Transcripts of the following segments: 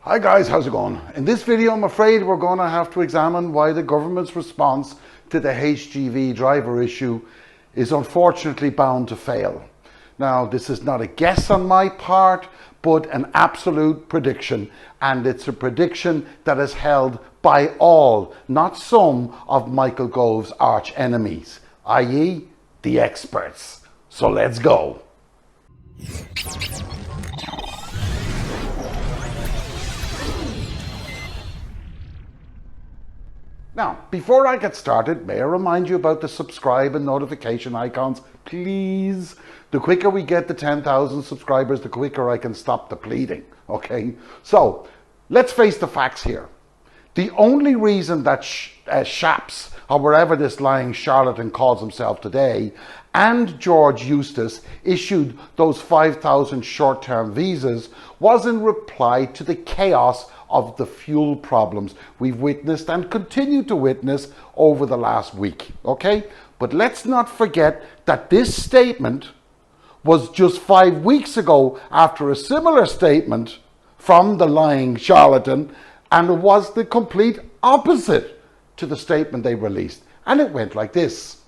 Hi guys, how's it going? In this video, I'm afraid we're going to have to examine why the government's response to the HGV driver issue is unfortunately bound to fail. Now, this is not a guess on my part, but an absolute prediction. And it's a prediction that is held by all, not some, of Michael Gove's arch enemies, i.e. the experts. So let's go. Now, before I get started, may I remind you about the subscribe and notification icons, please? The quicker we get to 10,000 subscribers, the quicker I can stop the bleeding, okay? So, let's face the facts here. The only reason that Schapps, or wherever this lying charlatan calls himself today, and George Eustice issued those 5,000 short-term visas was in reply to the chaos of the fuel problems we've witnessed and continue to witness over the last week, okay? But let's not forget that this statement was just 5 weeks ago after a similar statement from the lying charlatan, and it was the complete opposite to the statement they released. And it went like this: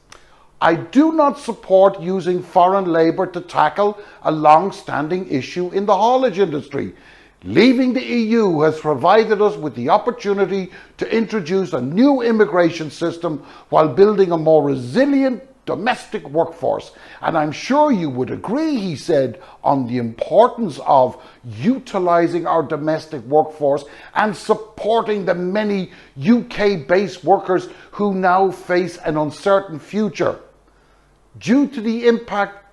I do not support using foreign labour to tackle a long-standing issue in the haulage industry. Leaving the EU has provided us with the opportunity to introduce a new immigration system while building a more resilient domestic workforce. And I'm sure you would agree, he said, on the importance of utilising our domestic workforce and supporting the many UK-based workers who now face an uncertain future due to the impact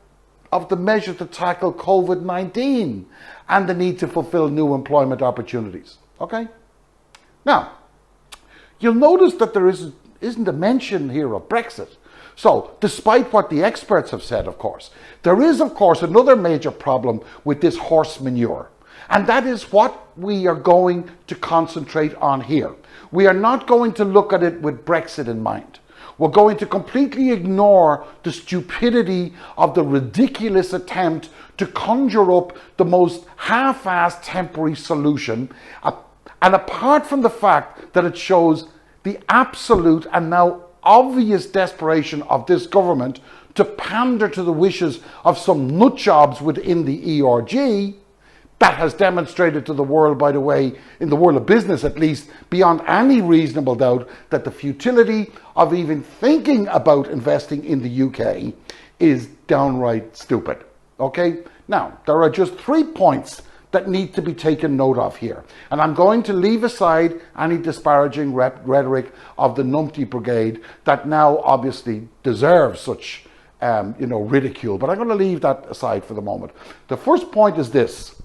of the measure to tackle COVID-19 and the need to fulfill new employment opportunities. Okay? Now, you'll notice that there isn't a mention here of Brexit. So, despite what the experts have said, of course, there is, of course, another major problem with this horse manure. And that is what we are going to concentrate on here. We are not going to look at it with Brexit in mind. We're going to completely ignore the stupidity of the ridiculous attempt to conjure up the most half-assed temporary solution, and apart from the fact that it shows the absolute and now obvious desperation of this government to pander to the wishes of some nutjobs within the ERG, that has demonstrated to the world, by the way, in the world of business at least, beyond any reasonable doubt, that the futility of even thinking about investing in the UK is downright stupid. Okay? Now, there are just 3 points that need to be taken note of here. And I'm going to leave aside any disparaging rhetoric of the numpty brigade that now obviously deserves such ridicule. But I'm going to leave that aside for the moment. The first point is this.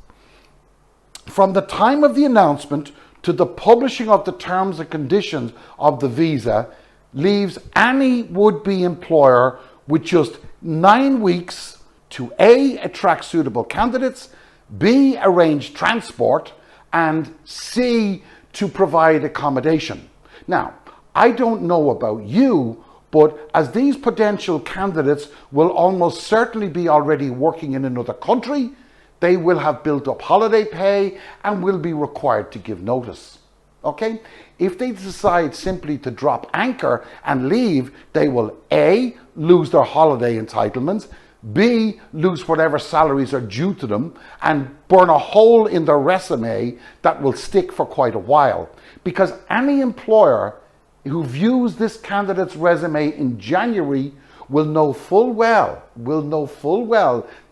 From the time of the announcement to the publishing of the terms and conditions of the visa leaves any would-be employer with just 9 weeks to A, attract suitable candidates, B, arrange transport, and C, to provide accommodation. Now, I don't know about you, but as these potential candidates will almost certainly be already working in another country, they will have built up holiday pay and will be required to give notice. Okay? If they decide simply to drop anchor and leave, they will A, lose their holiday entitlements, B, lose whatever salaries are due to them, and burn a hole in their resume that will stick for quite a while. Because any employer who views this candidate's resume in January will know full well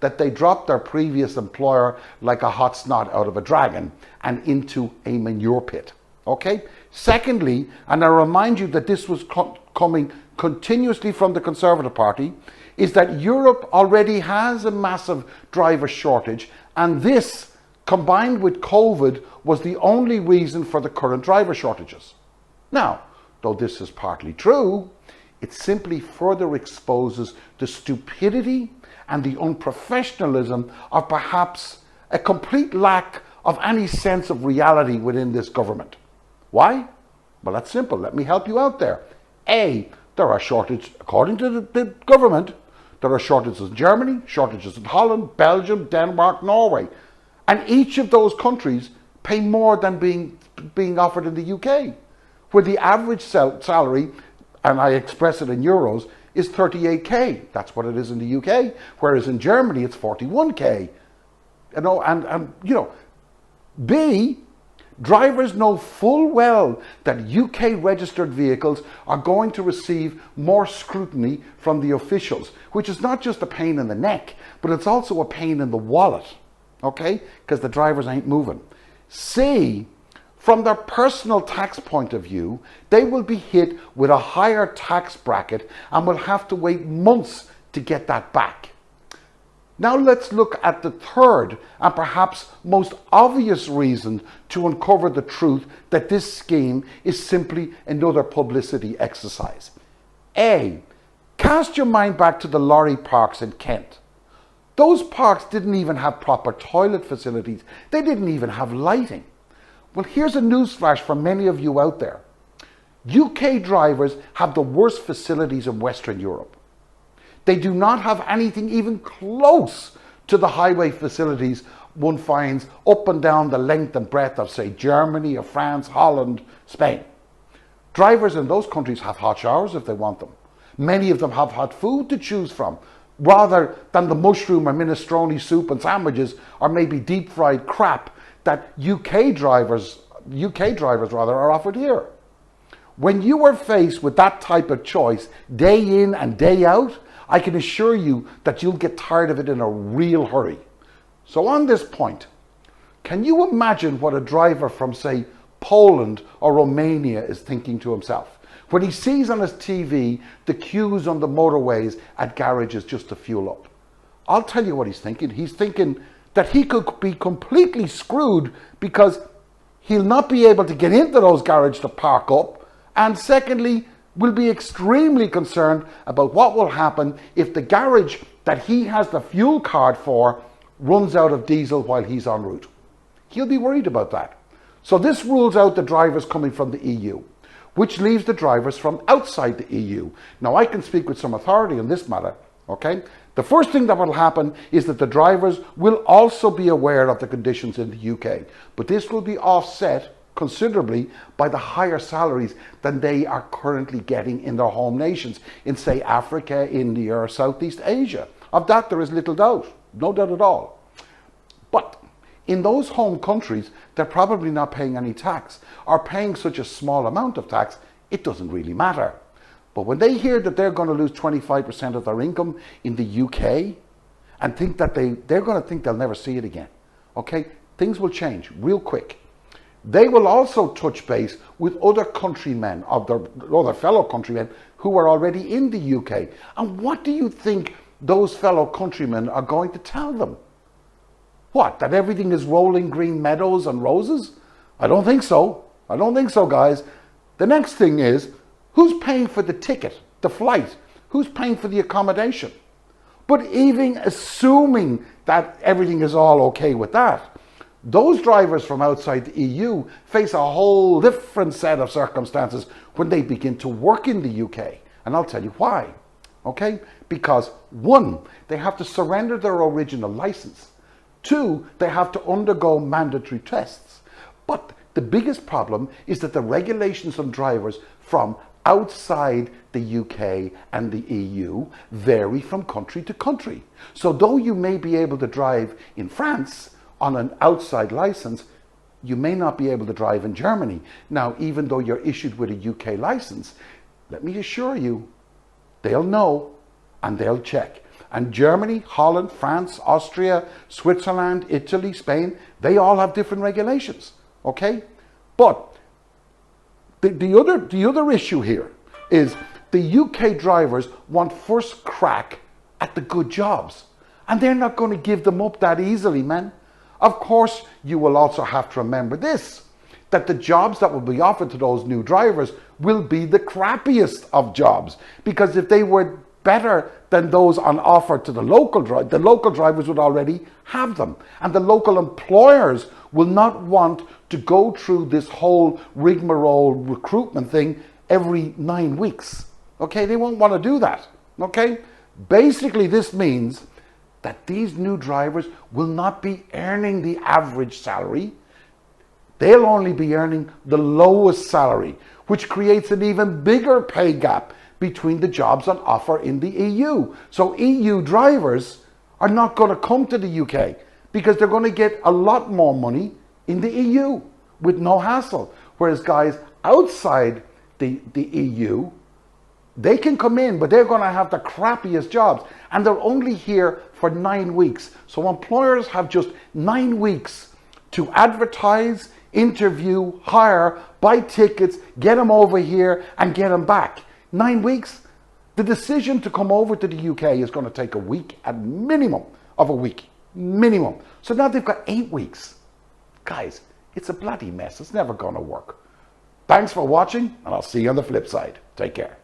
that they dropped their previous employer like a hot snot out of a dragon and into a manure pit. Okay? Secondly, and I remind you that this was coming continuously from the Conservative Party, is that Europe already has a massive driver shortage, and this, combined with COVID, was the only reason for the current driver shortages. Now, though this is partly true, it simply further exposes the stupidity and the unprofessionalism of perhaps a complete lack of any sense of reality within this government. Why? Well, that's simple. Let me help you out there. A, there are shortages, according to the government, there are shortages in Germany, shortages in Holland, Belgium, Denmark, Norway. And each of those countries pay more than being offered in the UK, where the average salary, and I express it in euros, is 38k. That's what it is in the UK. Whereas in Germany, it's 41k. You know, and you know, B, drivers know full well that UK registered vehicles are going to receive more scrutiny from the officials, which is not just a pain in the neck, but it's also a pain in the wallet, okay? Because the drivers ain't moving. C, from their personal tax point of view, they will be hit with a higher tax bracket and will have to wait months to get that back. Now let's look at the third and perhaps most obvious reason to uncover the truth that this scheme is simply another publicity exercise. A, cast your mind back to the lorry parks in Kent. Those parks didn't even have proper toilet facilities. They didn't even have lighting. Well, here's a newsflash for many of you out there. UK drivers have the worst facilities in Western Europe. They do not have anything even close to the highway facilities one finds up and down the length and breadth of, say, Germany or France, Holland, Spain. Drivers in those countries have hot showers if they want them. Many of them have hot food to choose from, rather than the mushroom or minestrone soup and sandwiches, or maybe deep fried crap that UK drivers are offered here. When you are faced with that type of choice day in and day out, I can assure you that you'll get tired of it in a real hurry. So on this point, can you imagine what a driver from, say, Poland or Romania is thinking to himself when he sees on his TV the queues on the motorways at garages just to fuel up? I'll tell you what he's thinking. He's thinking that he could be completely screwed because he'll not be able to get into those garages to park up, and secondly, will be extremely concerned about what will happen if the garage that he has the fuel card for runs out of diesel while he's en route. He'll be worried about that. So this rules out the drivers coming from the EU, which leaves the drivers from outside the EU. Now, I can speak with some authority on this matter, okay? The first thing that will happen is that the drivers will also be aware of the conditions in the UK, but this will be offset considerably by the higher salaries than they are currently getting in their home nations, in, say, Africa, India, or Southeast Asia. Of that, there is little doubt, no doubt at all. But in those home countries, they're probably not paying any tax, or paying such a small amount of tax, it doesn't really matter. But when they hear that they're going to lose 25% of their income in the UK, and think that they're going to think they'll never see it again, okay? Things will change real quick. They will also touch base with other countrymen, of their other fellow countrymen who are already in the UK. And what do you think those fellow countrymen are going to tell them? What, that everything is rolling green meadows and roses? I don't think so. I don't think so, guys. The next thing is, who's paying for the ticket, the flight? Who's paying for the accommodation? But even assuming that everything is all okay with that, those drivers from outside the EU face a whole different set of circumstances when they begin to work in the UK. And I'll tell you why, okay? Because one, they have to surrender their original license. Two, they have to undergo mandatory tests. But the biggest problem is that the regulations on drivers from outside the UK and the EU vary from country to country. So though you may be able to drive in France on an outside license, you may not be able to drive in Germany. Now, even though you're issued with a UK license, let me assure you, they'll know and they'll check. And Germany, Holland, France, Austria, Switzerland, Italy, Spain, they all have different regulations, okay? But the other issue here is the UK drivers want first crack at the good jobs. And they're not going to give them up that easily, man. Of course, you will also have to remember this, that the jobs that will be offered to those new drivers will be the crappiest of jobs. Because if they were better than those on offer to the local drivers would already have them. And the local employers will not want to go through this whole rigmarole recruitment thing every 9 weeks. Okay, they won't want to do that. Okay, basically this means that these new drivers will not be earning the average salary. they'll only be earning the lowest salary, which creates an even bigger pay gap between the jobs on offer in the EU. So EU drivers are not going to come to the UK because they're going to get a lot more money in the EU with no hassle. Whereas guys outside the EU, they can come in, but they're going to have the crappiest jobs, and they're only here for 9 weeks. So employers have just 9 weeks to advertise, interview, hire, buy tickets, get them over here and get them back. 9 weeks. The decision to come over to the UK is going to take a week, at minimum of a week. Minimum. So now they've got 8 weeks. Guys, it's a bloody mess. It's never going to work. Thanks for watching, and I'll see you on the flip side. Take care.